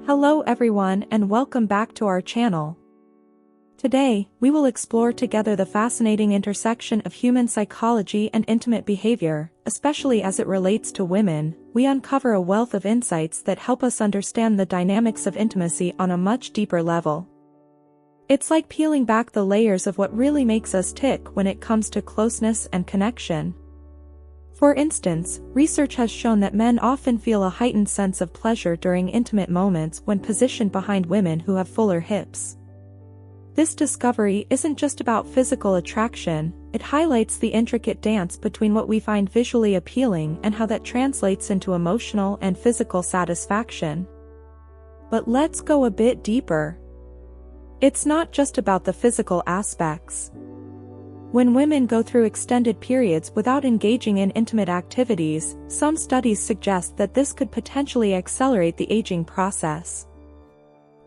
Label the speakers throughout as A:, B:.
A: Hello everyone and welcome back to our channel. Today, we will explore together the fascinating intersection of human psychology and intimate behavior, especially as it relates to women. We uncover a wealth of insights that help us understand the dynamics of intimacy on a much deeper level. It's like peeling back the layers of what really makes us tick when it comes to closeness and connection. For instance, research has shown that men often feel a heightened sense of pleasure during intimate moments when positioned behind women who have fuller hips. This discovery isn't just about physical attraction, it highlights the intricate dance between what we find visually appealing and how that translates into emotional and physical satisfaction. But let's go a bit deeper. It's not just about the physical aspects. When women go through extended periods without engaging in intimate activities, some studies suggest that this could potentially accelerate the aging process.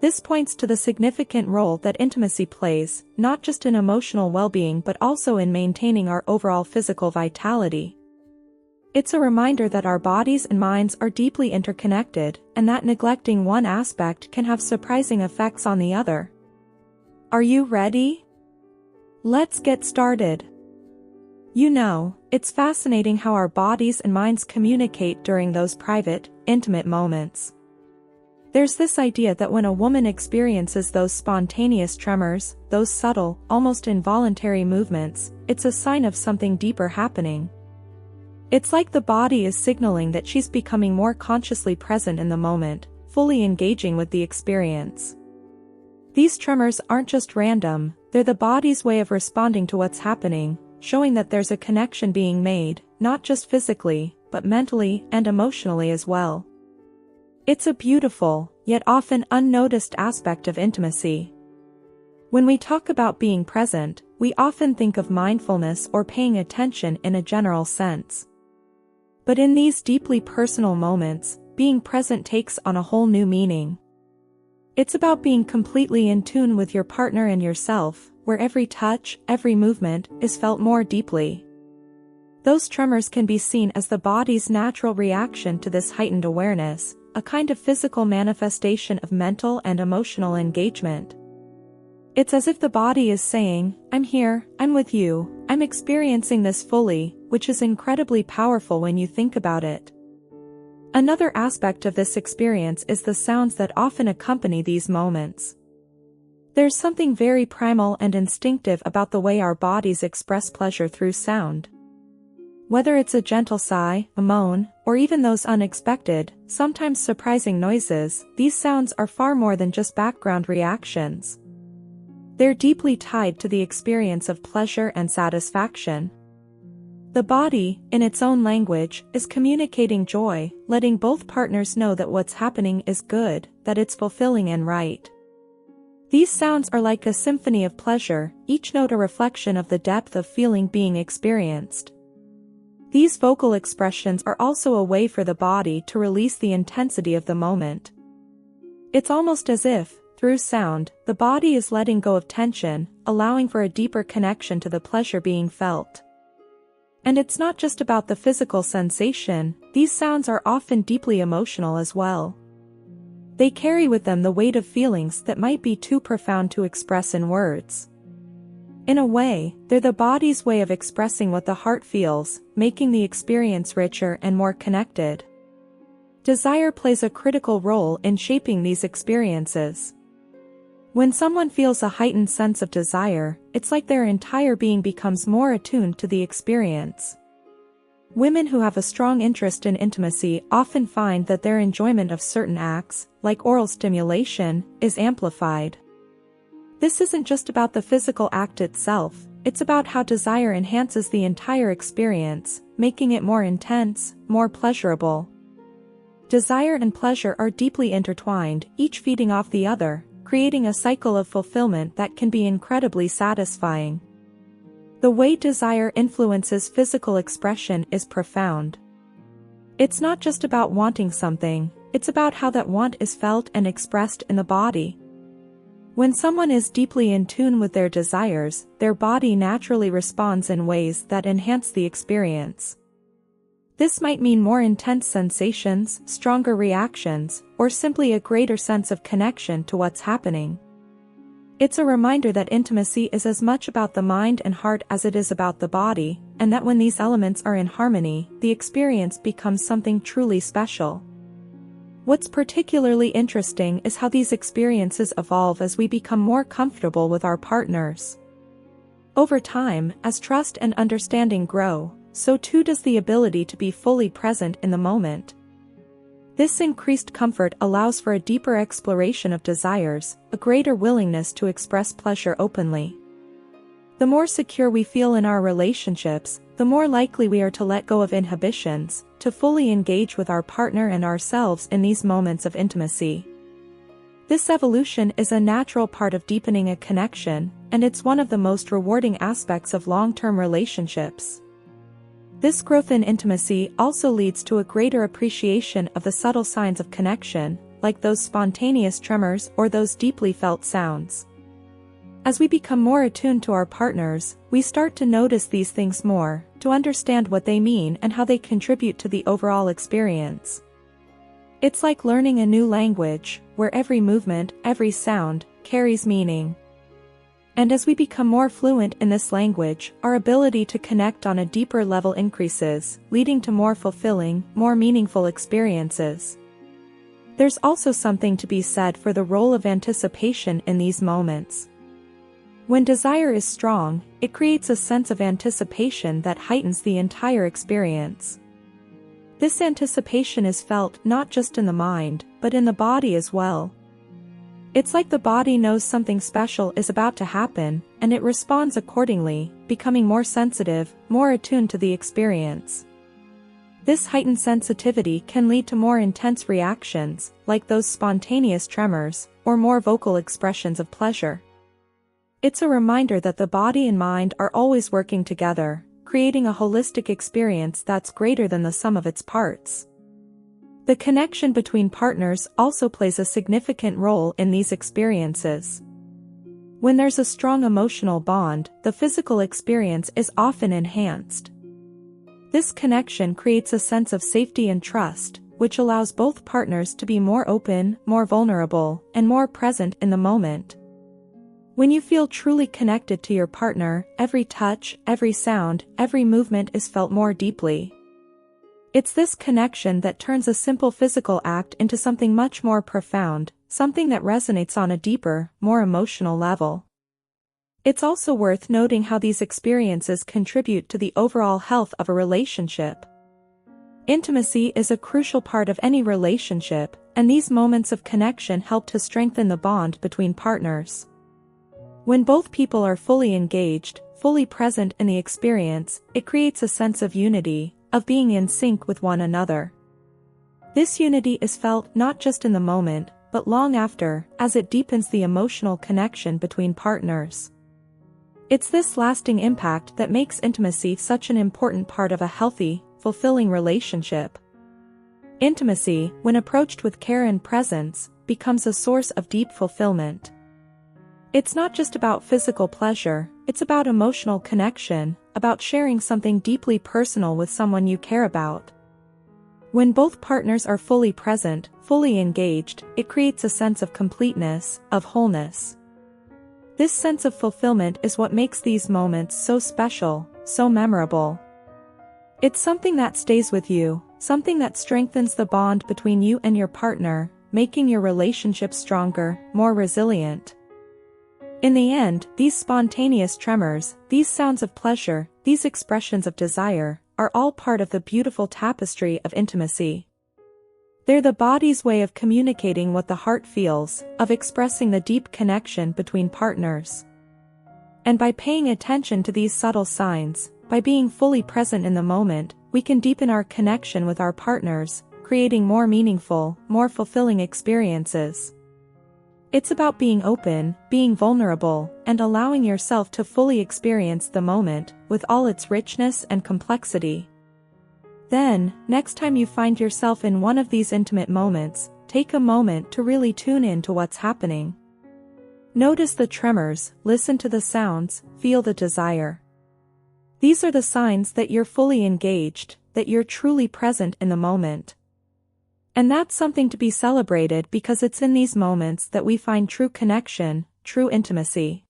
A: This points to the significant role that intimacy plays, not just in emotional well-being but also in maintaining our overall physical vitality. It's a reminder that our bodies and minds are deeply interconnected, and that neglecting one aspect can have surprising effects on the other. Are you ready? Let's get started. It's fascinating how our bodies and minds communicate during those private, intimate moments. There's this idea that when a woman experiences those spontaneous tremors, those subtle, almost involuntary movements, it's a sign of something deeper happening. It's like the body is signaling that she's becoming more consciously present in the moment, fully engaging with the experience. These tremors aren't just random, they're the body's way of responding to what's happening, showing that there's a connection being made, not just physically, but mentally and emotionally as well. It's a beautiful, yet often unnoticed aspect of intimacy. When we talk about being present, we often think of mindfulness or paying attention in a general sense. But in these deeply personal moments, being present takes on a whole new meaning. It's about being completely in tune with your partner and yourself, where every touch, every movement, is felt more deeply. Those tremors can be seen as the body's natural reaction to this heightened awareness, a kind of physical manifestation of mental and emotional engagement. It's as if the body is saying, "I'm here, I'm with you, I'm experiencing this fully," which is incredibly powerful when you think about it. Another aspect of this experience is the sounds that often accompany these moments. There's something very primal and instinctive about the way our bodies express pleasure through sound. Whether it's a gentle sigh, a moan, or even those unexpected, sometimes surprising noises, these sounds are far more than just background reactions. They're deeply tied to the experience of pleasure and satisfaction. The body, in its own language, is communicating joy, letting both partners know that what's happening is good, that it's fulfilling and right. These sounds are like a symphony of pleasure, each note a reflection of the depth of feeling being experienced. These vocal expressions are also a way for the body to release the intensity of the moment. It's almost as if, through sound, the body is letting go of tension, allowing for a deeper connection to the pleasure being felt. And it's not just about the physical sensation, these sounds are often deeply emotional as well. They carry with them the weight of feelings that might be too profound to express in words. In a way, they're the body's way of expressing what the heart feels, making the experience richer and more connected. Desire plays a critical role in shaping these experiences. When someone feels a heightened sense of desire, it's like their entire being becomes more attuned to the experience. Women who have a strong interest in intimacy often find that their enjoyment of certain acts, like oral stimulation, is amplified. This isn't just about the physical act itself, it's about how desire enhances the entire experience, making it more intense, more pleasurable. Desire and pleasure are deeply intertwined, each feeding off the other, creating a cycle of fulfillment that can be incredibly satisfying. The way desire influences physical expression is profound. It's not just about wanting something, it's about how that want is felt and expressed in the body. When someone is deeply in tune with their desires, their body naturally responds in ways that enhance the experience. This might mean more intense sensations, stronger reactions, or simply a greater sense of connection to what's happening. It's a reminder that intimacy is as much about the mind and heart as it is about the body, and that when these elements are in harmony, the experience becomes something truly special. What's particularly interesting is how these experiences evolve as we become more comfortable with our partners. Over time, as trust and understanding grow, so too does the ability to be fully present in the moment. This increased comfort allows for a deeper exploration of desires, a greater willingness to express pleasure openly. The more secure we feel in our relationships, the more likely we are to let go of inhibitions, to fully engage with our partner and ourselves in these moments of intimacy. This evolution is a natural part of deepening a connection, and it's one of the most rewarding aspects of long-term relationships. This growth in intimacy also leads to a greater appreciation of the subtle signs of connection, like those spontaneous tremors or those deeply felt sounds. As we become more attuned to our partners, we start to notice these things more, to understand what they mean and how they contribute to the overall experience. It's like learning a new language, where every movement, every sound, carries meaning. And as we become more fluent in this language, our ability to connect on a deeper level increases, leading to more fulfilling, more meaningful experiences. There's also something to be said for the role of anticipation in these moments. When desire is strong, it creates a sense of anticipation that heightens the entire experience. This anticipation is felt not just in the mind, but in the body as well. It's like the body knows something special is about to happen, and it responds accordingly, becoming more sensitive, more attuned to the experience. This heightened sensitivity can lead to more intense reactions, like those spontaneous tremors, or more vocal expressions of pleasure. It's a reminder that the body and mind are always working together, creating a holistic experience that's greater than the sum of its parts. The connection between partners also plays a significant role in these experiences. When there's a strong emotional bond, the physical experience is often enhanced. This connection creates a sense of safety and trust, which allows both partners to be more open, more vulnerable, and more present in the moment. When you feel truly connected to your partner, every touch, every sound, every movement is felt more deeply. It's this connection that turns a simple physical act into something much more profound, something that resonates on a deeper, more emotional level. It's also worth noting how these experiences contribute to the overall health of a relationship. Intimacy is a crucial part of any relationship, and these moments of connection help to strengthen the bond between partners. When both people are fully engaged, fully present in the experience, it creates a sense of unity, of being in sync with one another. This unity is felt not just in the moment, but long after, as it deepens the emotional connection between partners. It's this lasting impact that makes intimacy such an important part of a healthy, fulfilling relationship. Intimacy, when approached with care and presence, becomes a source of deep fulfillment. It's not just about physical pleasure, it's about emotional connection, about sharing something deeply personal with someone you care about. When both partners are fully present, fully engaged, it creates a sense of completeness, of wholeness. This sense of fulfillment is what makes these moments so special, so memorable. It's something that stays with you, something that strengthens the bond between you and your partner, making your relationship stronger, more resilient. In the end, these spontaneous tremors, these sounds of pleasure, these expressions of desire, are all part of the beautiful tapestry of intimacy. They're the body's way of communicating what the heart feels, of expressing the deep connection between partners. And by paying attention to these subtle signs, by being fully present in the moment, we can deepen our connection with our partners, creating more meaningful, more fulfilling experiences. It's about being open, being vulnerable, and allowing yourself to fully experience the moment, with all its richness and complexity. Then, next time you find yourself in one of these intimate moments, take a moment to really tune in to what's happening. Notice the tremors, listen to the sounds, feel the desire. These are the signs that you're fully engaged, that you're truly present in the moment. And that's something to be celebrated because it's in these moments that we find true connection, true intimacy.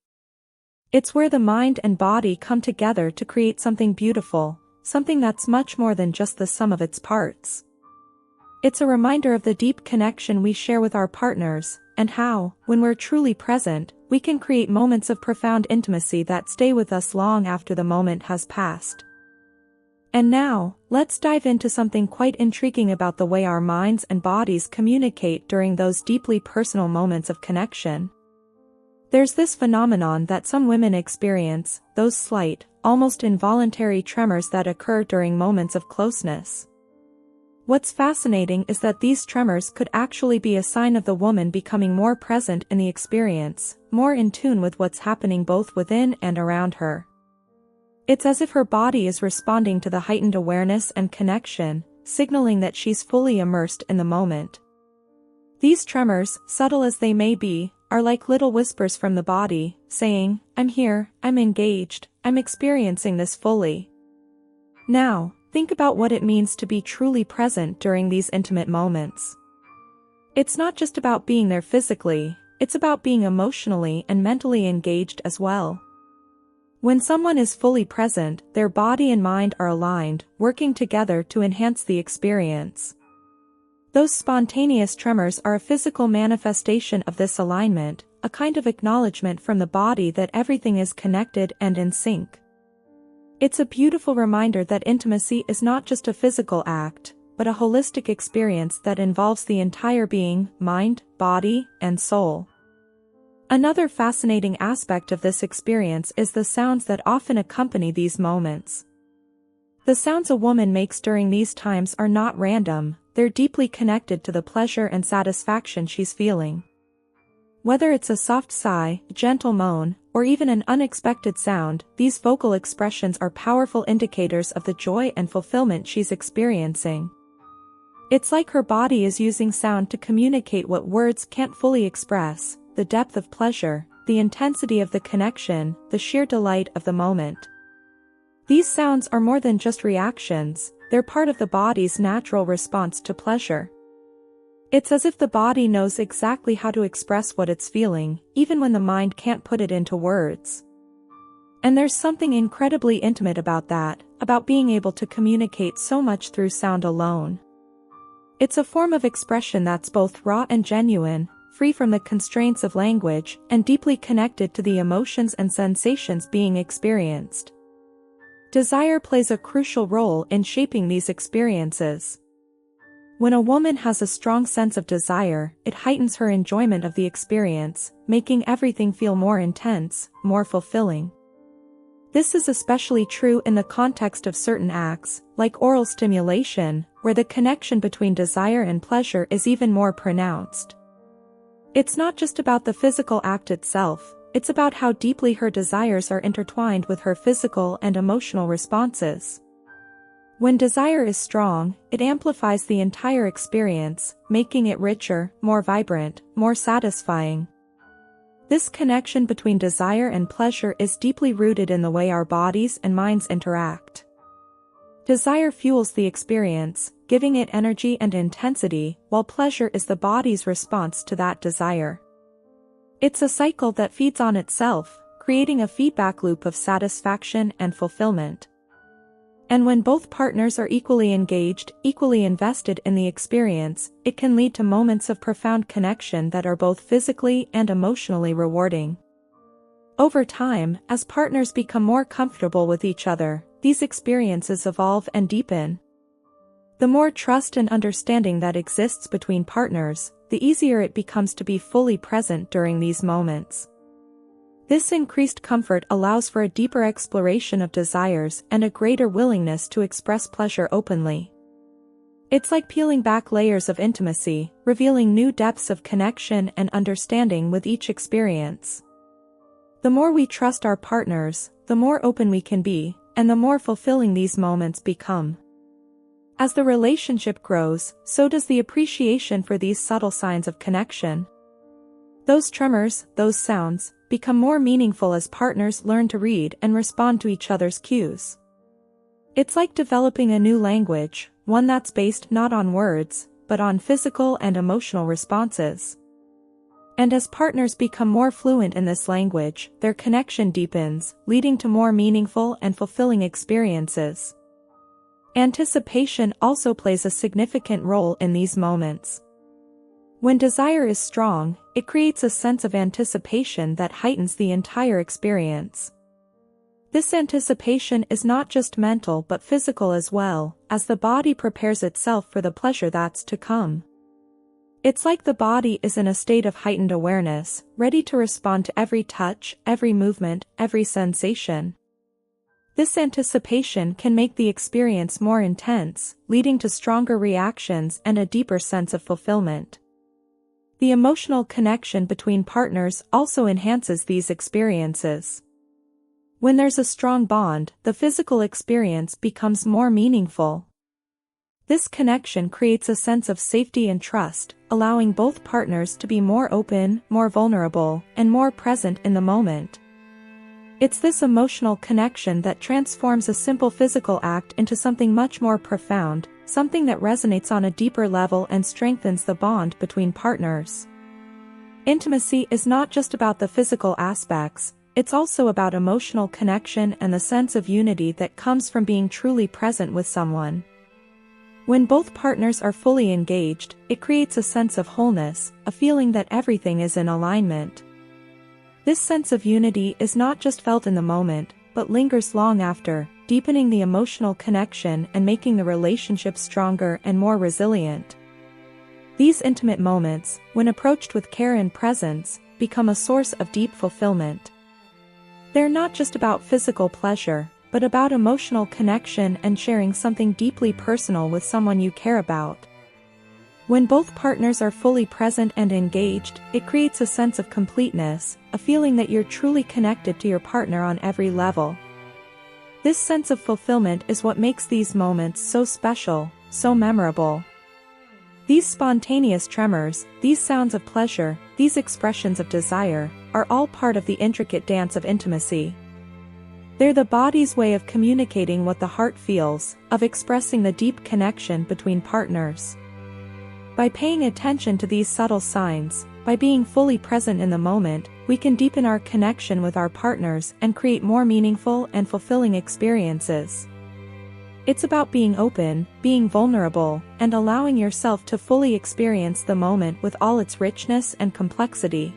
A: It's where the mind and body come together to create something beautiful, something that's much more than just the sum of its parts. It's a reminder of the deep connection we share with our partners, and how, when we're truly present, we can create moments of profound intimacy that stay with us long after the moment has passed. And now, let's dive into something quite intriguing about the way our minds and bodies communicate during those deeply personal moments of connection. There's this phenomenon that some women experience, those slight, almost involuntary tremors that occur during moments of closeness. What's fascinating is that these tremors could actually be a sign of the woman becoming more present in the experience, more in tune with what's happening both within and around her. It's as if her body is responding to the heightened awareness and connection, signaling that she's fully immersed in the moment. These tremors, subtle as they may be, are like little whispers from the body, saying, "I'm here, I'm engaged, I'm experiencing this fully." Now, think about what it means to be truly present during these intimate moments. It's not just about being there physically, it's about being emotionally and mentally engaged as well. When someone is fully present, their body and mind are aligned, working together to enhance the experience. Those spontaneous tremors are a physical manifestation of this alignment, a kind of acknowledgement from the body that everything is connected and in sync. It's a beautiful reminder that intimacy is not just a physical act, but a holistic experience that involves the entire being, mind, body, and soul. Another fascinating aspect of this experience is the sounds that often accompany these moments. The sounds a woman makes during these times are not random, they're deeply connected to the pleasure and satisfaction she's feeling. Whether it's a soft sigh, a gentle moan, or even an unexpected sound, these vocal expressions are powerful indicators of the joy and fulfillment she's experiencing. It's like her body is using sound to communicate what words can't fully express: the depth of pleasure, the intensity of the connection, the sheer delight of the moment. These sounds are more than just reactions, they're part of the body's natural response to pleasure. It's as if the body knows exactly how to express what it's feeling, even when the mind can't put it into words. And there's something incredibly intimate about that, about being able to communicate so much through sound alone. It's a form of expression that's both raw and genuine, free from the constraints of language, and deeply connected to the emotions and sensations being experienced. Desire plays a crucial role in shaping these experiences. When a woman has a strong sense of desire, it heightens her enjoyment of the experience, making everything feel more intense, more fulfilling. This is especially true in the context of certain acts, like oral stimulation, where the connection between desire and pleasure is even more pronounced. It's not just about the physical act itself, it's about how deeply her desires are intertwined with her physical and emotional responses. When desire is strong, it amplifies the entire experience, making it richer, more vibrant, more satisfying. This connection between desire and pleasure is deeply rooted in the way our bodies and minds interact. Desire fuels the experience, giving it energy and intensity, while pleasure is the body's response to that desire. It's a cycle that feeds on itself, creating a feedback loop of satisfaction and fulfillment. And when both partners are equally engaged, equally invested in the experience, it can lead to moments of profound connection that are both physically and emotionally rewarding. Over time, as partners become more comfortable with each other, these experiences evolve and deepen. The more trust and understanding that exists between partners, the easier it becomes to be fully present during these moments. This increased comfort allows for a deeper exploration of desires and a greater willingness to express pleasure openly. It's like peeling back layers of intimacy, revealing new depths of connection and understanding with each experience. The more we trust our partners, the more open we can be, and the more fulfilling these moments become. As the relationship grows, so does the appreciation for these subtle signs of connection. Those tremors, those sounds, become more meaningful as partners learn to read and respond to each other's cues. It's like developing a new language, one that's based not on words, but on physical and emotional responses. And as partners become more fluent in this language, their connection deepens, leading to more meaningful and fulfilling experiences. Anticipation also plays a significant role in these moments. When desire is strong, it creates a sense of anticipation that heightens the entire experience. This anticipation is not just mental but physical as well, as the body prepares itself for the pleasure that's to come. It's like the body is in a state of heightened awareness, ready to respond to every touch, every movement, every sensation. This anticipation can make the experience more intense, leading to stronger reactions and a deeper sense of fulfillment. The emotional connection between partners also enhances these experiences. When there's a strong bond, the physical experience becomes more meaningful. This connection creates a sense of safety and trust, allowing both partners to be more open, more vulnerable, and more present in the moment. It's this emotional connection that transforms a simple physical act into something much more profound, something that resonates on a deeper level and strengthens the bond between partners. Intimacy is not just about the physical aspects, it's also about emotional connection and the sense of unity that comes from being truly present with someone. When both partners are fully engaged, it creates a sense of wholeness, a feeling that everything is in alignment. This sense of unity is not just felt in the moment, but lingers long after, deepening the emotional connection and making the relationship stronger and more resilient. These intimate moments, when approached with care and presence, become a source of deep fulfillment. They're not just about physical pleasure, but about emotional connection and sharing something deeply personal with someone you care about. When both partners are fully present and engaged, it creates a sense of completeness, a feeling that you're truly connected to your partner on every level. This sense of fulfillment is what makes these moments so special, so memorable. These spontaneous tremors, these sounds of pleasure, these expressions of desire, are all part of the intricate dance of intimacy. They're the body's way of communicating what the heart feels, of expressing the deep connection between partners. By paying attention to these subtle signs, by being fully present in the moment, we can deepen our connection with our partners and create more meaningful and fulfilling experiences. It's about being open, being vulnerable, and allowing yourself to fully experience the moment with all its richness and complexity.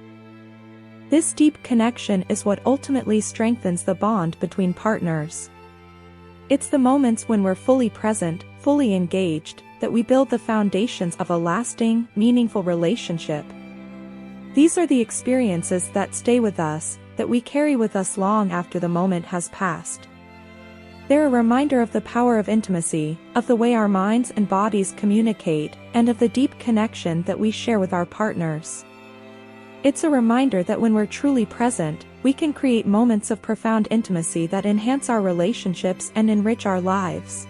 A: This deep connection is what ultimately strengthens the bond between partners. It's the moments when we're fully present, fully engaged, that we build the foundations of a lasting, meaningful relationship. These are the experiences that stay with us, that we carry with us long after the moment has passed. They're a reminder of the power of intimacy, of the way our minds and bodies communicate, and of the deep connection that we share with our partners. It's a reminder that when we're truly present, we can create moments of profound intimacy that enhance our relationships and enrich our lives.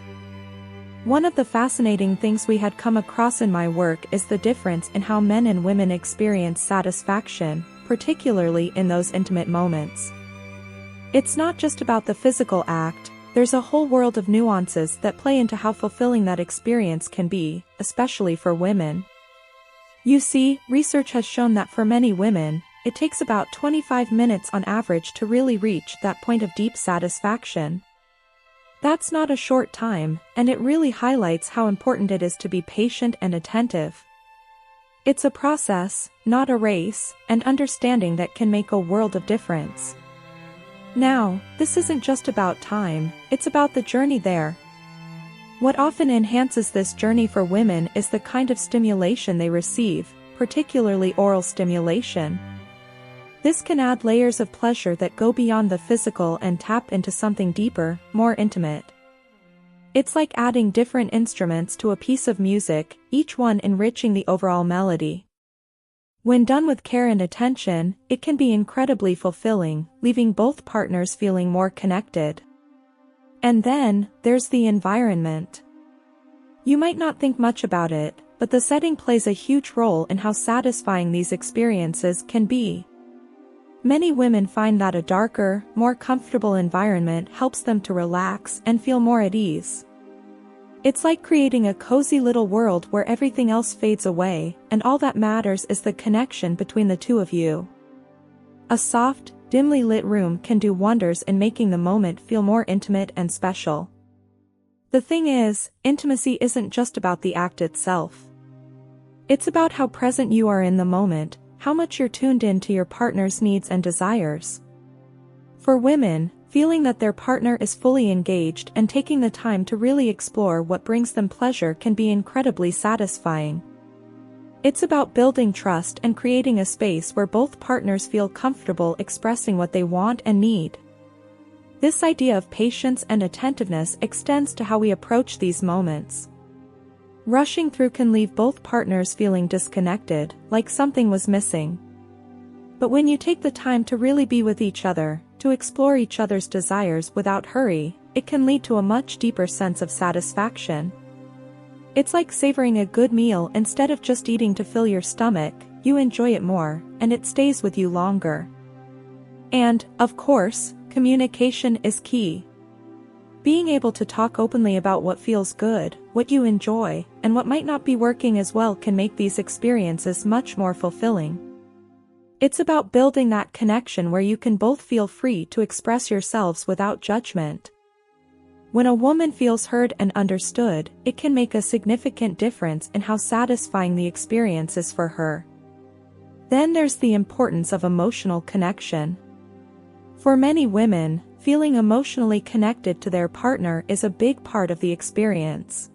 A: One of the fascinating things we had come across in my work is the difference in how men and women experience satisfaction, particularly in those intimate moments. It's not just about the physical act, there's a whole world of nuances that play into how fulfilling that experience can be, especially for women. You see, research has shown that for many women, it takes about 25 minutes on average to really reach that point of deep satisfaction. That's not a short time, and it really highlights how important it is to be patient and attentive. It's a process, not a race, and understanding that can make a world of difference. Now, this isn't just about time, it's about the journey there. What often enhances this journey for women is the kind of stimulation they receive, particularly oral stimulation. This can add layers of pleasure that go beyond the physical and tap into something deeper, more intimate. It's like adding different instruments to a piece of music, each one enriching the overall melody. When done with care and attention, it can be incredibly fulfilling, leaving both partners feeling more connected. And then, there's the environment. You might not think much about it, but the setting plays a huge role in how satisfying these experiences can be. Many women find that a darker, more comfortable environment helps them to relax and feel more at ease. It's like creating a cozy little world where everything else fades away, and all that matters is the connection between the two of you. A soft, dimly lit room can do wonders in making the moment feel more intimate and special. The thing is, intimacy isn't just about the act itself. It's about how present you are in the moment, how much you're tuned in to your partner's needs and desires. For women, feeling that their partner is fully engaged and taking the time to really explore what brings them pleasure can be incredibly satisfying. It's about building trust and creating a space where both partners feel comfortable expressing what they want and need. This idea of patience and attentiveness extends to how we approach these moments. Rushing through can leave both partners feeling disconnected, like something was missing. But when you take the time to really be with each other, to explore each other's desires without hurry, it can lead to a much deeper sense of satisfaction. It's like savoring a good meal. Instead of just eating to fill your stomach, you enjoy it more, and it stays with you longer. And, of course, communication is key. Being able to talk openly about what feels good, what you enjoy, and what might not be working as well can make these experiences much more fulfilling. It's about building that connection where you can both feel free to express yourselves without judgment. When a woman feels heard and understood, it can make a significant difference in how satisfying the experience is for her. Then there's the importance of emotional connection. For many women, feeling emotionally connected to their partner is a big part of the experience.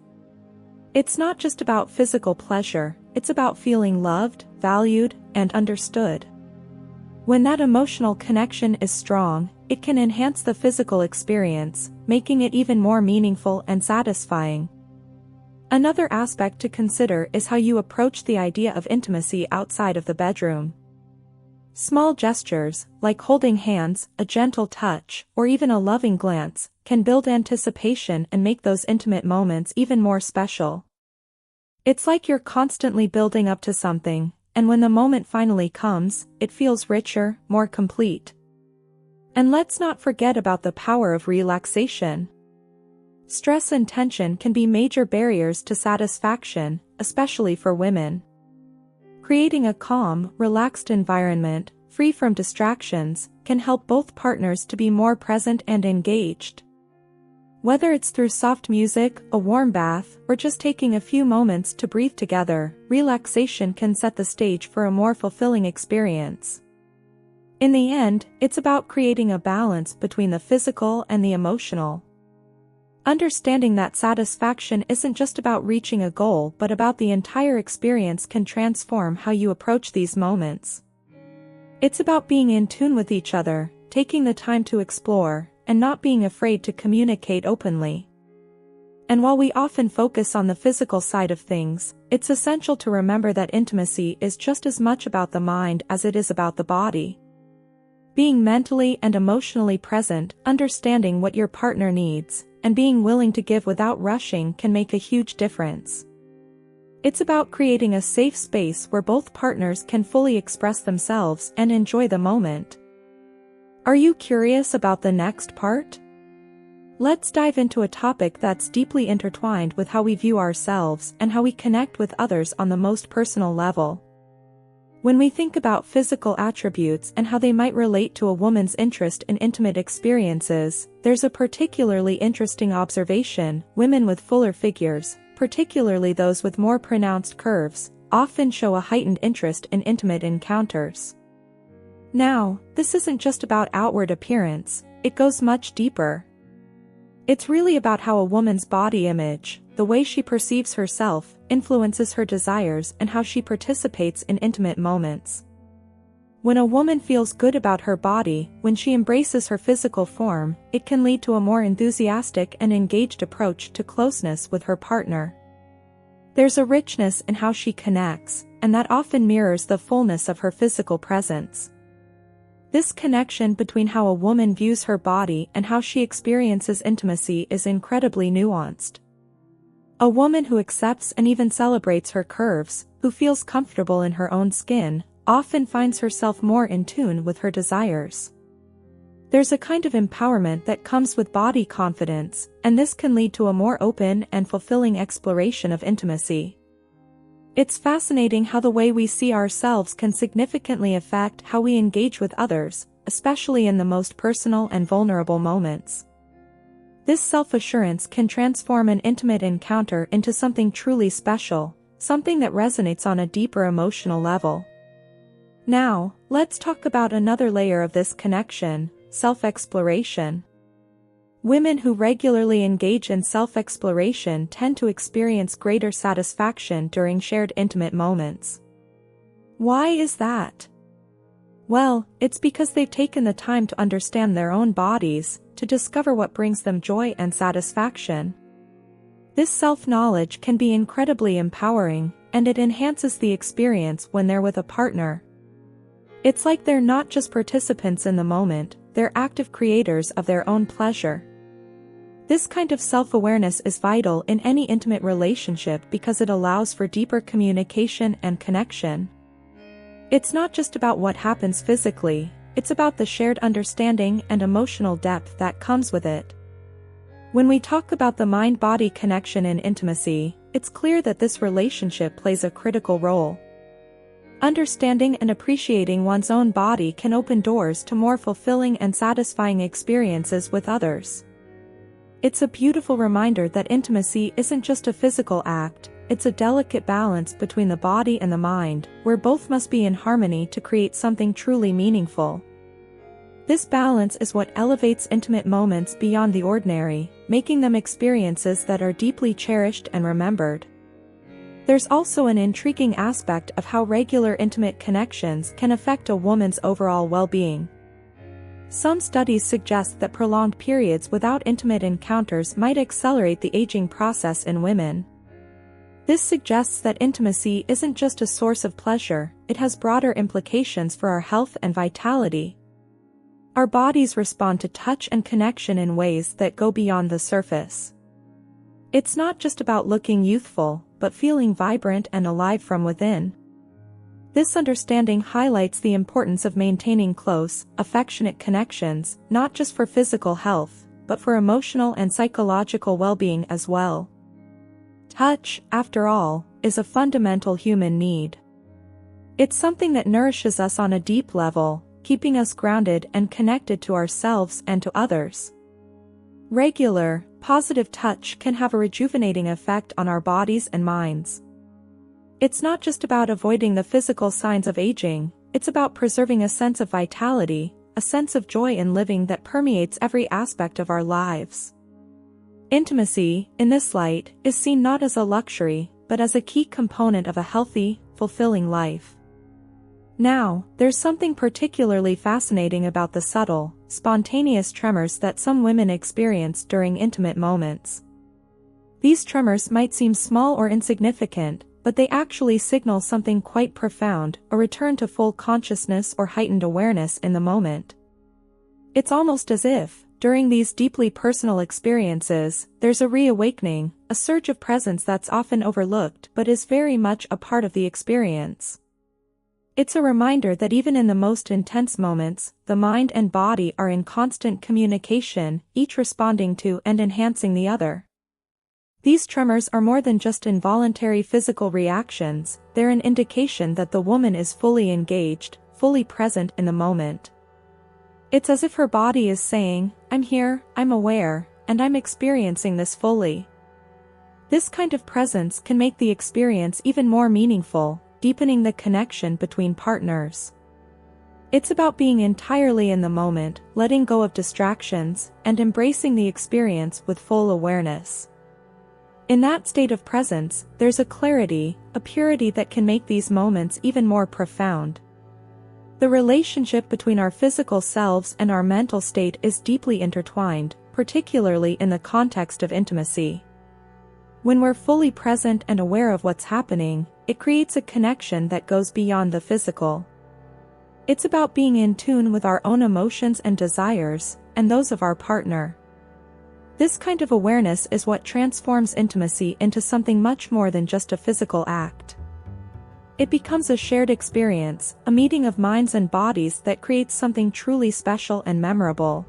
A: It's not just about physical pleasure, it's about feeling loved, valued, and understood. When that emotional connection is strong, it can enhance the physical experience, making it even more meaningful and satisfying. Another aspect to consider is how you approach the idea of intimacy outside of the bedroom. Small gestures, like holding hands, a gentle touch, or even a loving glance, can build anticipation and make those intimate moments even more special. It's like you're constantly building up to something, and when the moment finally comes, it feels richer, more complete. And let's not forget about the power of relaxation. Stress and tension can be major barriers to satisfaction, especially for women. Creating a calm, relaxed environment, free from distractions, can help both partners to be more present and engaged. Whether it's through soft music, a warm bath, or just taking a few moments to breathe together, relaxation can set the stage for a more fulfilling experience. In the end, it's about creating a balance between the physical and the emotional. Understanding that satisfaction isn't just about reaching a goal but about the entire experience can transform how you approach these moments. It's about being in tune with each other, taking the time to explore, and not being afraid to communicate openly. And while we often focus on the physical side of things, it's essential to remember that intimacy is just as much about the mind as it is about the body. Being mentally and emotionally present, understanding what your partner needs, and being willing to give without rushing can make a huge difference. It's about creating a safe space where both partners can fully express themselves and enjoy the moment. Are you curious about the next part? Let's dive into a topic that's deeply intertwined with how we view ourselves and how we connect with others on the most personal level. When we think about physical attributes and how they might relate to a woman's interest in intimate experiences, there's a particularly interesting observation. Women with fuller figures, particularly those with more pronounced curves, often show a heightened interest in intimate encounters. Now, this isn't just about outward appearance, it goes much deeper. It's really about how a woman's body image, the way she perceives herself, influences her desires and how she participates in intimate moments. When a woman feels good about her body, when she embraces her physical form, it can lead to a more enthusiastic and engaged approach to closeness with her partner. There's a richness in how she connects, and that often mirrors the fullness of her physical presence. This connection between how a woman views her body and how she experiences intimacy is incredibly nuanced. A woman who accepts and even celebrates her curves, who feels comfortable in her own skin, often finds herself more in tune with her desires. There's a kind of empowerment that comes with body confidence, and this can lead to a more open and fulfilling exploration of intimacy. It's fascinating how the way we see ourselves can significantly affect how we engage with others, especially in the most personal and vulnerable moments. This self-assurance can transform an intimate encounter into something truly special, something that resonates on a deeper emotional level. Now, let's talk about another layer of this connection: self-exploration. Women who regularly engage in self-exploration tend to experience greater satisfaction during shared intimate moments. Why is that? Well, it's because they've taken the time to understand their own bodies, to discover what brings them joy and satisfaction. This self-knowledge can be incredibly empowering, and it enhances the experience when they're with a partner. It's like they're not just participants in the moment, they're active creators of their own pleasure. This kind of self-awareness is vital in any intimate relationship because it allows for deeper communication and connection. It's not just about what happens physically, it's about the shared understanding and emotional depth that comes with it. When we talk about the mind-body connection in intimacy, it's clear that this relationship plays a critical role. Understanding and appreciating one's own body can open doors to more fulfilling and satisfying experiences with others. It's a beautiful reminder that intimacy isn't just a physical act, it's a delicate balance between the body and the mind, where both must be in harmony to create something truly meaningful. This balance is what elevates intimate moments beyond the ordinary, making them experiences that are deeply cherished and remembered. There's also an intriguing aspect of how regular intimate connections can affect a woman's overall well-being. Some studies suggest that prolonged periods without intimate encounters might accelerate the aging process in women. This suggests that intimacy isn't just a source of pleasure, it has broader implications for our health and vitality. Our bodies respond to touch and connection in ways that go beyond the surface. It's not just about looking youthful, but feeling vibrant and alive from within. This understanding highlights the importance of maintaining close, affectionate connections, not just for physical health, but for emotional and psychological well-being as well. Touch, after all, is a fundamental human need. It's something that nourishes us on a deep level, keeping us grounded and connected to ourselves and to others. Regular, positive touch can have a rejuvenating effect on our bodies and minds. It's not just about avoiding the physical signs of aging, it's about preserving a sense of vitality, a sense of joy in living that permeates every aspect of our lives. Intimacy, in this light, is seen not as a luxury, but as a key component of a healthy, fulfilling life. Now, there's something particularly fascinating about the subtle, spontaneous tremors that some women experience during intimate moments. These tremors might seem small or insignificant, but they actually signal something quite profound, a return to full consciousness or heightened awareness in the moment. It's almost as if, during these deeply personal experiences, there's a reawakening, a surge of presence that's often overlooked but is very much a part of the experience. It's a reminder that even in the most intense moments, the mind and body are in constant communication, each responding to and enhancing the other. These tremors are more than just involuntary physical reactions, they're an indication that the woman is fully engaged, fully present in the moment. It's as if her body is saying, "I'm here, I'm aware, and I'm experiencing this fully." This kind of presence can make the experience even more meaningful, deepening the connection between partners. It's about being entirely in the moment, letting go of distractions, and embracing the experience with full awareness. In that state of presence, there's a clarity, a purity that can make these moments even more profound. The relationship between our physical selves and our mental state is deeply intertwined, particularly in the context of intimacy. When we're fully present and aware of what's happening, it creates a connection that goes beyond the physical. It's about being in tune with our own emotions and desires, and those of our partner. This kind of awareness is what transforms intimacy into something much more than just a physical act. It becomes a shared experience, a meeting of minds and bodies that creates something truly special and memorable.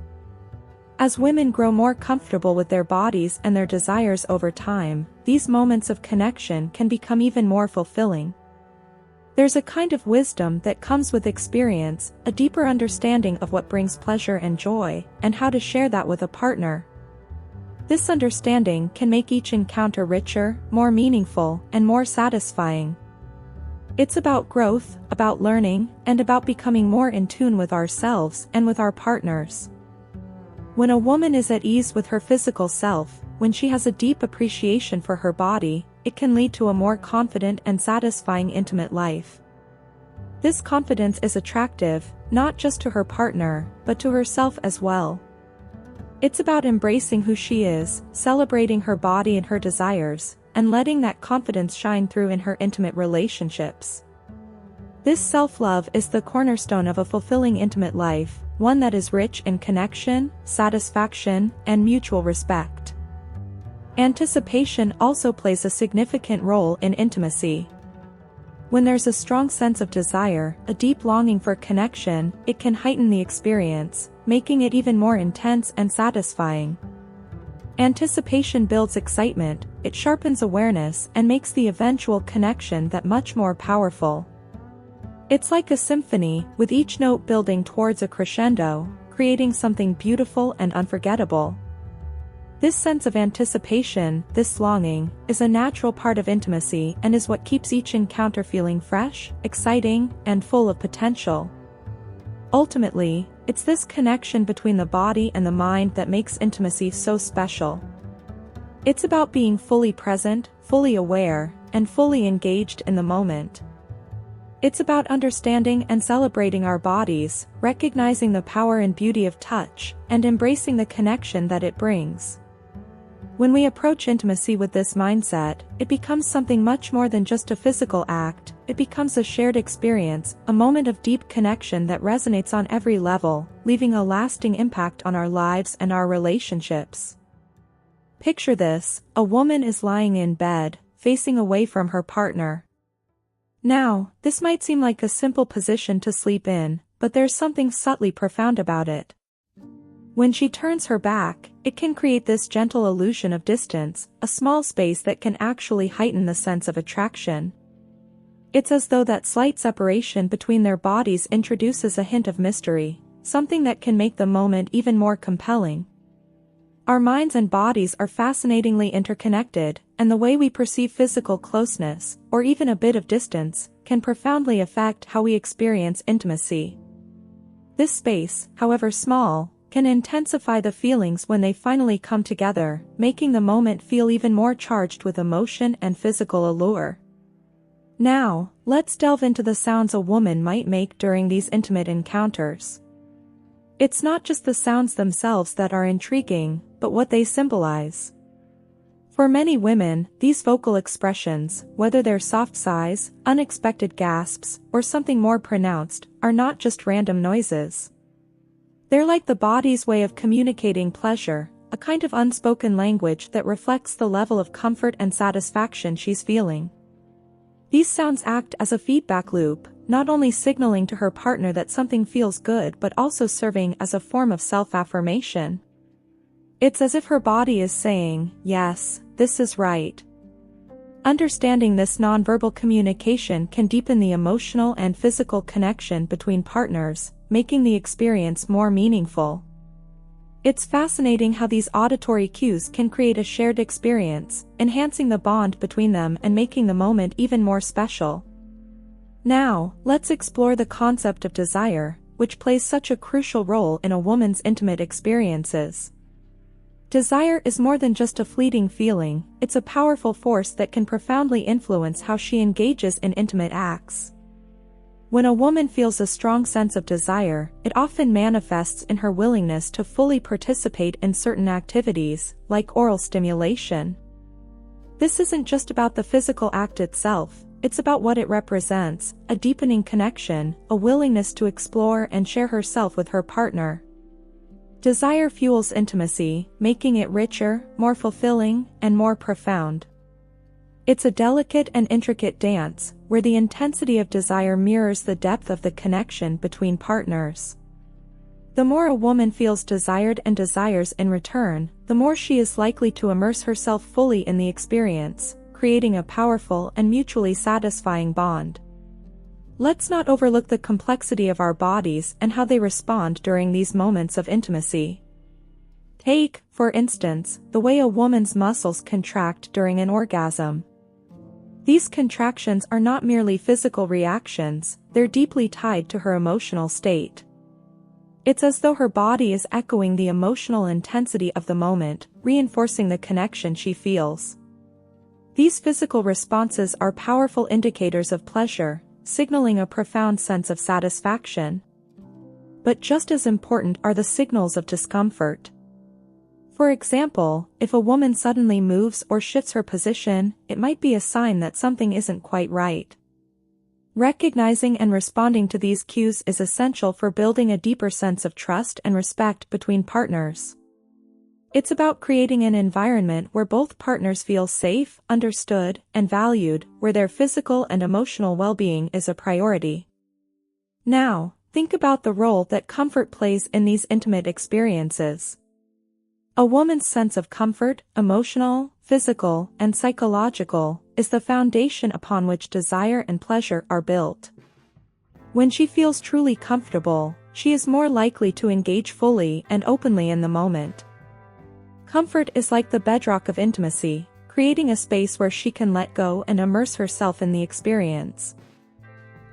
A: As women grow more comfortable with their bodies and their desires over time, these moments of connection can become even more fulfilling. There's a kind of wisdom that comes with experience, a deeper understanding of what brings pleasure and joy, and how to share that with a partner. This understanding can make each encounter richer, more meaningful, and more satisfying. It's about growth, about learning, and about becoming more in tune with ourselves and with our partners. When a woman is at ease with her physical self, when she has a deep appreciation for her body, it can lead to a more confident and satisfying intimate life. This confidence is attractive, not just to her partner, but to herself as well. It's about embracing who she is, celebrating her body and her desires, and letting that confidence shine through in her intimate relationships. This self-love is the cornerstone of a fulfilling intimate life, one that is rich in connection, satisfaction, and mutual respect. Anticipation also plays a significant role in intimacy. When there's a strong sense of desire, a deep longing for connection, it can heighten the experience, making it even more intense and satisfying. Anticipation builds excitement, it sharpens awareness, and makes the eventual connection that much more powerful. It's like a symphony, with each note building towards a crescendo, creating something beautiful and unforgettable. This sense of anticipation, this longing, is a natural part of intimacy and is what keeps each encounter feeling fresh, exciting, and full of potential. Ultimately, it's this connection between the body and the mind that makes intimacy so special. It's about being fully present, fully aware, and fully engaged in the moment. It's about understanding and celebrating our bodies, recognizing the power and beauty of touch, and embracing the connection that it brings. When we approach intimacy with this mindset, it becomes something much more than just a physical act, it becomes a shared experience, a moment of deep connection that resonates on every level, leaving a lasting impact on our lives and our relationships. Picture this: a woman is lying in bed, facing away from her partner. Now, this might seem like a simple position to sleep in, but there's something subtly profound about it. When she turns her back, it can create this gentle illusion of distance, a small space that can actually heighten the sense of attraction. It's as though that slight separation between their bodies introduces a hint of mystery, something that can make the moment even more compelling. Our minds and bodies are fascinatingly interconnected, and the way we perceive physical closeness, or even a bit of distance, can profoundly affect how we experience intimacy. This space, however small, can intensify the feelings when they finally come together, making the moment feel even more charged with emotion and physical allure. Now, let's delve into the sounds a woman might make during these intimate encounters. It's not just the sounds themselves that are intriguing, but what they symbolize. For many women, these vocal expressions, whether they're soft sighs, unexpected gasps, or something more pronounced, are not just random noises. They're like the body's way of communicating pleasure, a kind of unspoken language that reflects the level of comfort and satisfaction she's feeling. These sounds act as a feedback loop, not only signaling to her partner that something feels good but also serving as a form of self-affirmation. It's as if her body is saying, "Yes, this is right." Understanding this nonverbal communication can deepen the emotional and physical connection between partners, making the experience more meaningful. It's fascinating how these auditory cues can create a shared experience, enhancing the bond between them and making the moment even more special. Now, let's explore the concept of desire, which plays such a crucial role in a woman's intimate experiences. Desire is more than just a fleeting feeling, it's a powerful force that can profoundly influence how she engages in intimate acts. When a woman feels a strong sense of desire, it often manifests in her willingness to fully participate in certain activities, like oral stimulation. This isn't just about the physical act itself, it's about what it represents, a deepening connection, a willingness to explore and share herself with her partner. Desire fuels intimacy, making it richer, more fulfilling, and more profound. It's a delicate and intricate dance, where the intensity of desire mirrors the depth of the connection between partners. The more a woman feels desired and desires in return, the more she is likely to immerse herself fully in the experience, creating a powerful and mutually satisfying bond. Let's not overlook the complexity of our bodies and how they respond during these moments of intimacy. Take, for instance, the way a woman's muscles contract during an orgasm. These contractions are not merely physical reactions, they're deeply tied to her emotional state. It's as though her body is echoing the emotional intensity of the moment, reinforcing the connection she feels. These physical responses are powerful indicators of pleasure, signaling a profound sense of satisfaction. But just as important are the signals of discomfort. For example, if a woman suddenly moves or shifts her position, it might be a sign that something isn't quite right. Recognizing and responding to these cues is essential for building a deeper sense of trust and respect between partners. It's about creating an environment where both partners feel safe, understood, and valued, where their physical and emotional well-being is a priority. Now, think about the role that comfort plays in these intimate experiences. A woman's sense of comfort, emotional, physical, and psychological, is the foundation upon which desire and pleasure are built. When she feels truly comfortable, she is more likely to engage fully and openly in the moment. Comfort is like the bedrock of intimacy, creating a space where she can let go and immerse herself in the experience.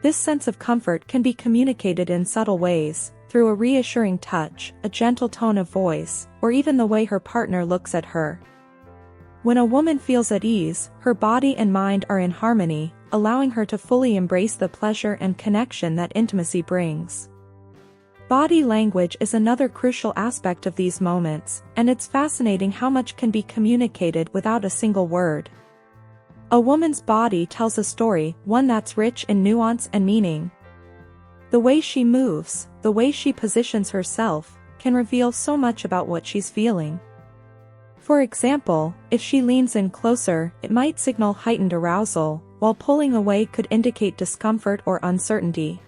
A: This sense of comfort can be communicated in subtle ways, through a reassuring touch, a gentle tone of voice, or even the way her partner looks at her. When a woman feels at ease, her body and mind are in harmony, allowing her to fully embrace the pleasure and connection that intimacy brings. Body language is another crucial aspect of these moments, and it's fascinating how much can be communicated without a single word. A woman's body tells a story, one that's rich in nuance and meaning. The way she moves, the way she positions herself, can reveal so much about what she's feeling. For example, if she leans in closer, it might signal heightened arousal, while pulling away could indicate discomfort or uncertainty.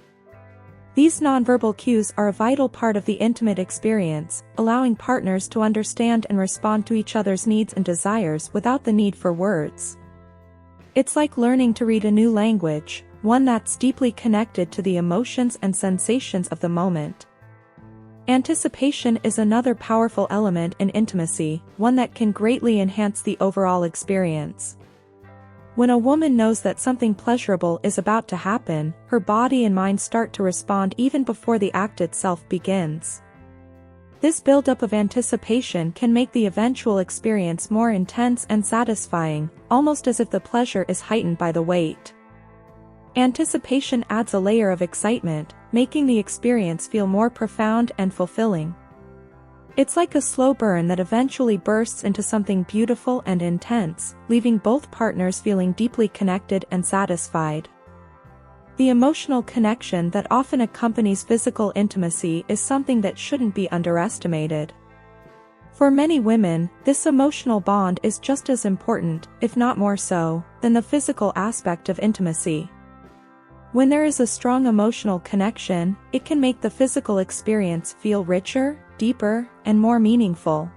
A: These nonverbal cues are a vital part of the intimate experience, allowing partners to understand and respond to each other's needs and desires without the need for words. It's like learning to read a new language, one that's deeply connected to the emotions and sensations of the moment. Anticipation is another powerful element in intimacy, one that can greatly enhance the overall experience. When a woman knows that something pleasurable is about to happen, her body and mind start to respond even before the act itself begins. This buildup of anticipation can make the eventual experience more intense and satisfying, almost as if the pleasure is heightened by the wait. Anticipation adds a layer of excitement, making the experience feel more profound and fulfilling. It's like a slow burn that eventually bursts into something beautiful and intense, leaving both partners feeling deeply connected and satisfied. The emotional connection that often accompanies physical intimacy is something that shouldn't be underestimated. For many women, this emotional bond is just as important, if not more so, than the physical aspect of intimacy. When there is a strong emotional connection, it can make the physical experience feel richer, deeper, and more meaningful.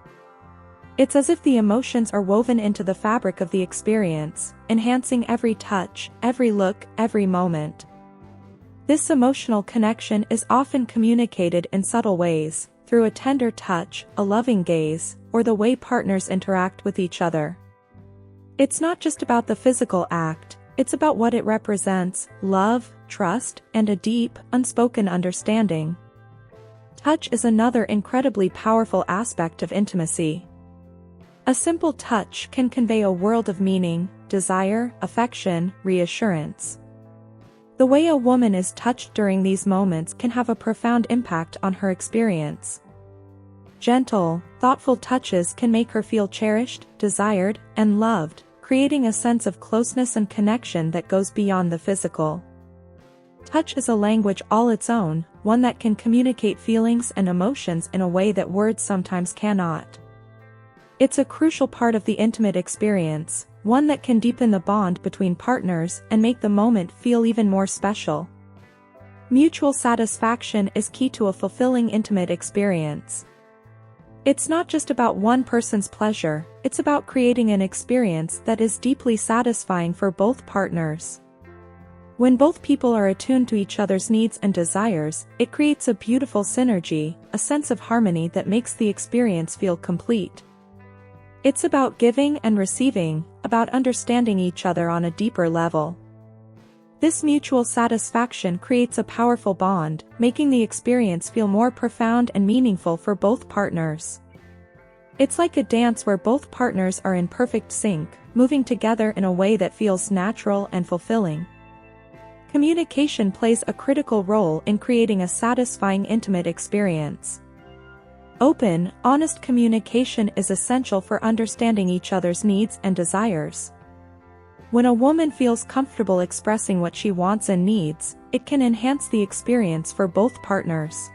A: It's as if the emotions are woven into the fabric of the experience, enhancing every touch, every look, every moment. This emotional connection is often communicated in subtle ways, through a tender touch, a loving gaze, or the way partners interact with each other. It's not just about the physical act, it's about what it represents: love, trust, and a deep, unspoken understanding. Touch is another incredibly powerful aspect of intimacy. A simple touch can convey a world of meaning, desire, affection, reassurance. The way a woman is touched during these moments can have a profound impact on her experience. Gentle, thoughtful touches can make her feel cherished, desired, and loved, creating a sense of closeness and connection that goes beyond the physical. Touch is a language all its own, one that can communicate feelings and emotions in a way that words sometimes cannot. It's a crucial part of the intimate experience, one that can deepen the bond between partners and make the moment feel even more special. Mutual satisfaction is key to a fulfilling intimate experience. It's not just about one person's pleasure, it's about creating an experience that is deeply satisfying for both partners. When both people are attuned to each other's needs and desires, it creates a beautiful synergy, a sense of harmony that makes the experience feel complete. It's about giving and receiving, about understanding each other on a deeper level. This mutual satisfaction creates a powerful bond, making the experience feel more profound and meaningful for both partners. It's like a dance where both partners are in perfect sync, moving together in a way that feels natural and fulfilling. Communication plays a critical role in creating a satisfying intimate experience. Open, honest communication is essential for understanding each other's needs and desires. When a woman feels comfortable expressing what she wants and needs, it can enhance the experience for both partners.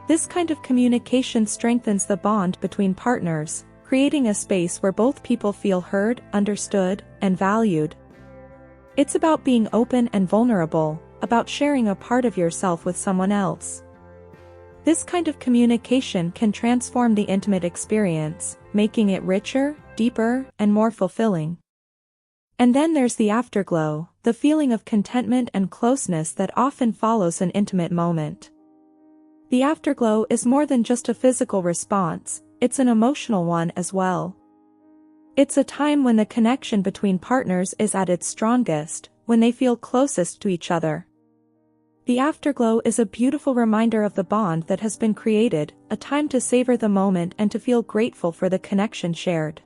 A: This kind of communication strengthens the bond between partners, creating a space where both people feel heard, understood, and valued. It's about being open and vulnerable, about sharing a part of yourself with someone else. This kind of communication can transform the intimate experience, making it richer, deeper, and more fulfilling. And then there's the afterglow, the feeling of contentment and closeness that often follows an intimate moment. The afterglow is more than just a physical response, it's an emotional one as well. It's a time when the connection between partners is at its strongest, when they feel closest to each other. The afterglow is a beautiful reminder of the bond that has been created, a time to savor the moment and to feel grateful for the connection shared.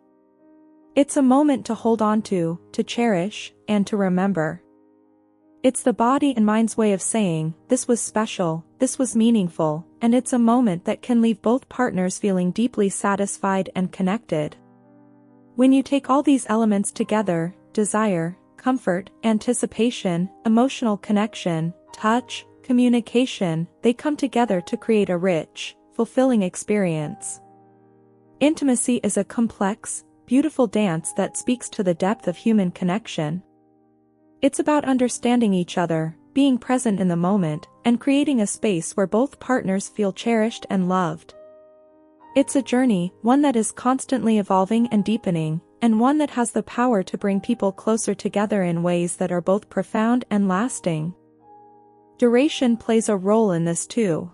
A: It's a moment to hold on to cherish, and to remember. It's the body and mind's way of saying, this was special, this was meaningful, and it's a moment that can leave both partners feeling deeply satisfied and connected. When you take all these elements together, desire, comfort, anticipation, emotional connection, touch, communication, they come together to create a rich, fulfilling experience. Intimacy is a complex, beautiful dance that speaks to the depth of human connection. It's about understanding each other, being present in the moment, and creating a space where both partners feel cherished and loved. It's a journey, one that is constantly evolving and deepening, and one that has the power to bring people closer together in ways that are both profound and lasting. Duration plays a role in this too.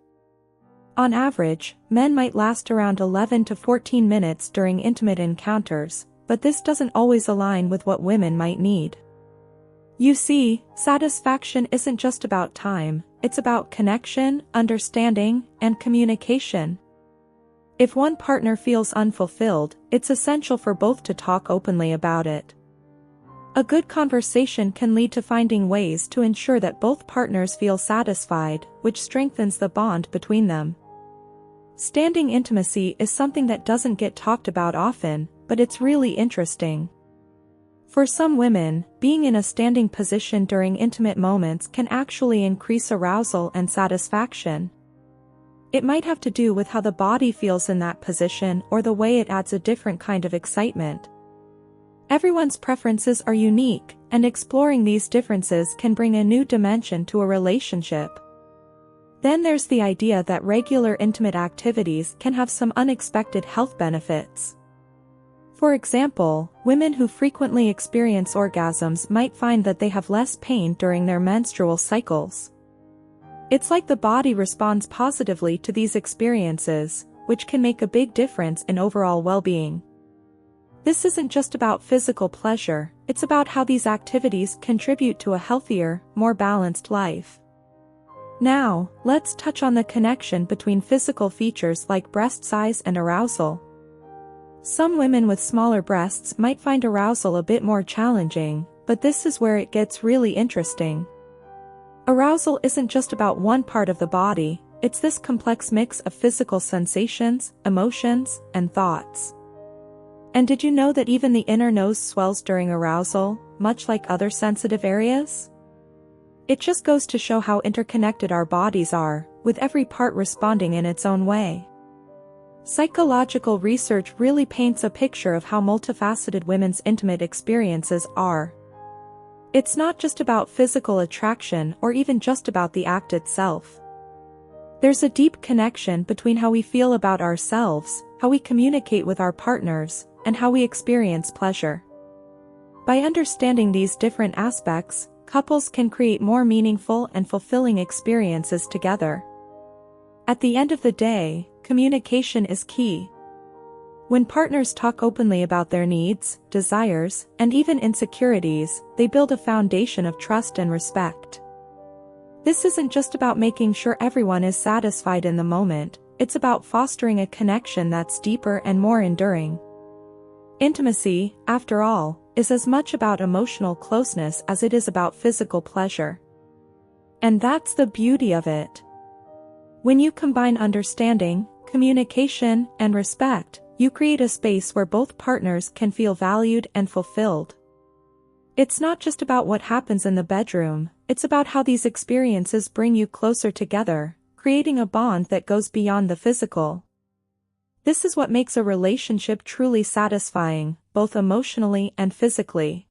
A: On average, men might last around 11 to 14 minutes during intimate encounters, but this doesn't always align with what women might need. You see, satisfaction isn't just about time, it's about connection, understanding, and communication. If one partner feels unfulfilled, it's essential for both to talk openly about it. A good conversation can lead to finding ways to ensure that both partners feel satisfied, which strengthens the bond between them. Standing intimacy is something that doesn't get talked about often, but it's really interesting. For some women, being in a standing position during intimate moments can actually increase arousal and satisfaction. It might have to do with how the body feels in that position or the way it adds a different kind of excitement. Everyone's preferences are unique, and exploring these differences can bring a new dimension to a relationship. Then there's the idea that regular intimate activities can have some unexpected health benefits. For example, women who frequently experience orgasms might find that they have less pain during their menstrual cycles. It's like the body responds positively to these experiences, which can make a big difference in overall well-being. This isn't just about physical pleasure, it's about how these activities contribute to a healthier, more balanced life. Now, let's touch on the connection between physical features like breast size and arousal. Some women with smaller breasts might find arousal a bit more challenging, but this is where it gets really interesting. Arousal isn't just about one part of the body, it's this complex mix of physical sensations, emotions, and thoughts. And did you know that even the inner nose swells during arousal, much like other sensitive areas? It just goes to show how interconnected our bodies are, with every part responding in its own way. Psychological research really paints a picture of how multifaceted women's intimate experiences are. It's not just about physical attraction or even just about the act itself. There's a deep connection between how we feel about ourselves, how we communicate with our partners, and how we experience pleasure. By understanding these different aspects, couples can create more meaningful and fulfilling experiences together. At the end of the day, communication is key. When partners talk openly about their needs, desires, and even insecurities, they build a foundation of trust and respect. This isn't just about making sure everyone is satisfied in the moment, it's about fostering a connection that's deeper and more enduring. Intimacy, after all, is as much about emotional closeness as it is about physical pleasure. And that's the beauty of it. When you combine understanding, communication, and respect, you create a space where both partners can feel valued and fulfilled. It's not just about what happens in the bedroom, it's about how these experiences bring you closer together, creating a bond that goes beyond the physical. This is what makes a relationship truly satisfying, both emotionally and physically.